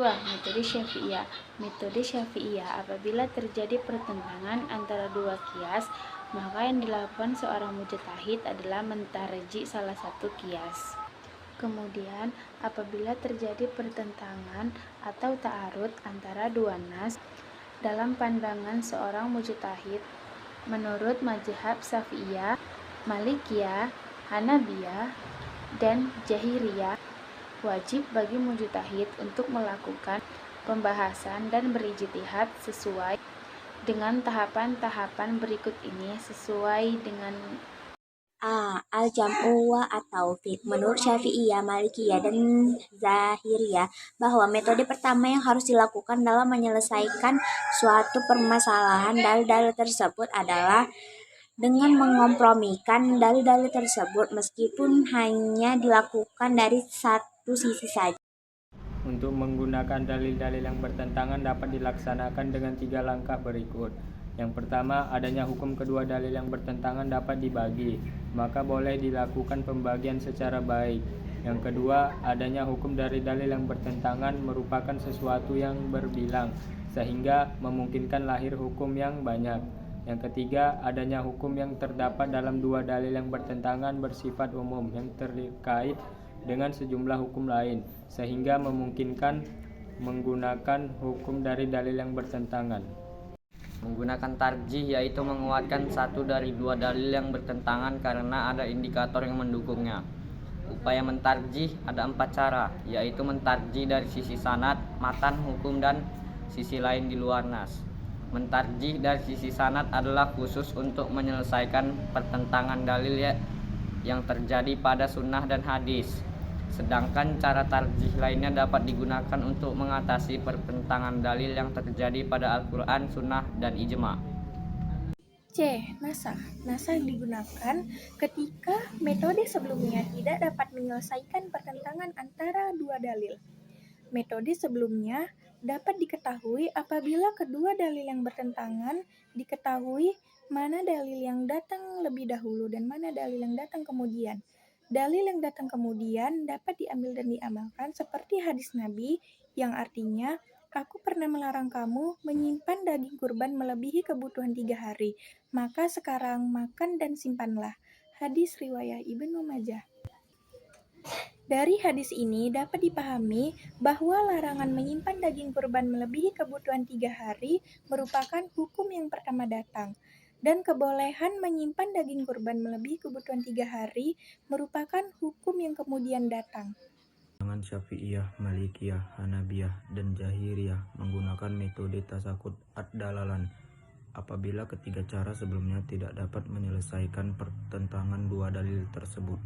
2. Metode Syafi'iyah. Metode Syafi'iyah, apabila terjadi pertentangan antara dua kias, maka yang dilakukan seorang mujtahid adalah mentarji salah satu kias. Kemudian, apabila terjadi pertentangan atau ta'arud antara dua nas, dalam pandangan seorang mujtahid, menurut mazhab Syafi'iyah, Malikiyah, Hanabiyah, dan Zahiriyah, wajib bagi mujtahid untuk melakukan pembahasan dan berijtihad sesuai dengan tahapan-tahapan berikut ini sesuai dengan Al-jam'u wa at-taufiq. Menurut Syafi'iyah, Malikiyah, dan Zahiriyah, bahwa metode pertama yang harus dilakukan dalam menyelesaikan suatu permasalahan dalil-dalil tersebut adalah dengan mengompromikan dalil-dalil tersebut meskipun hanya dilakukan dari satu sisi saja. Untuk menggunakan dalil-dalil yang bertentangan dapat dilaksanakan dengan 3 langkah berikut. Yang pertama, adanya hukum kedua dalil yang bertentangan dapat dibagi, maka boleh dilakukan pembagian secara baik. Yang kedua, adanya hukum dari dalil yang bertentangan merupakan sesuatu yang berbilang, sehingga memungkinkan lahir hukum yang banyak. Yang ketiga, adanya hukum yang terdapat dalam dua dalil yang bertentangan bersifat umum yang terkait dengan sejumlah hukum lain, sehingga memungkinkan menggunakan hukum dari dalil yang bertentangan. Menggunakan tarjih yaitu menguatkan satu dari dua dalil yang bertentangan karena ada indikator yang mendukungnya. Upaya mentarjih ada 4 cara, yaitu mentarjih dari sisi sanad, matan, hukum, dan sisi lain di luar nas. Mentarjih dari sisi sanad adalah khusus untuk menyelesaikan pertentangan dalil yang terjadi pada sunnah dan hadis. Sedangkan cara tarjih lainnya dapat digunakan untuk mengatasi pertentangan dalil yang terjadi pada Al-Quran, Sunnah, dan Ijma'. C. Nasakh. Nasakh digunakan ketika metode sebelumnya tidak dapat menyelesaikan pertentangan antara dua dalil. Metode sebelumnya dapat diketahui apabila kedua dalil yang bertentangan diketahui mana dalil yang datang lebih dahulu dan mana dalil yang datang kemudian. Dalil yang datang kemudian dapat diambil dan diamalkan seperti hadis Nabi yang artinya, aku pernah melarang kamu menyimpan daging kurban melebihi kebutuhan 3 hari, maka sekarang makan dan simpanlah. Hadis riwayat Ibnu Majah. Dari hadis ini dapat dipahami bahwa larangan menyimpan daging kurban melebihi kebutuhan 3 hari merupakan hukum yang pertama datang. Dan kebolehan menyimpan daging kurban melebihi kebutuhan 3 hari merupakan hukum yang kemudian datang. Dengan Syafi'iyah, Malikiyah, Hanabiyah, dan Zahiriyah menggunakan metode tasakut ad-dalalan apabila ketiga cara sebelumnya tidak dapat menyelesaikan pertentangan dua dalil tersebut.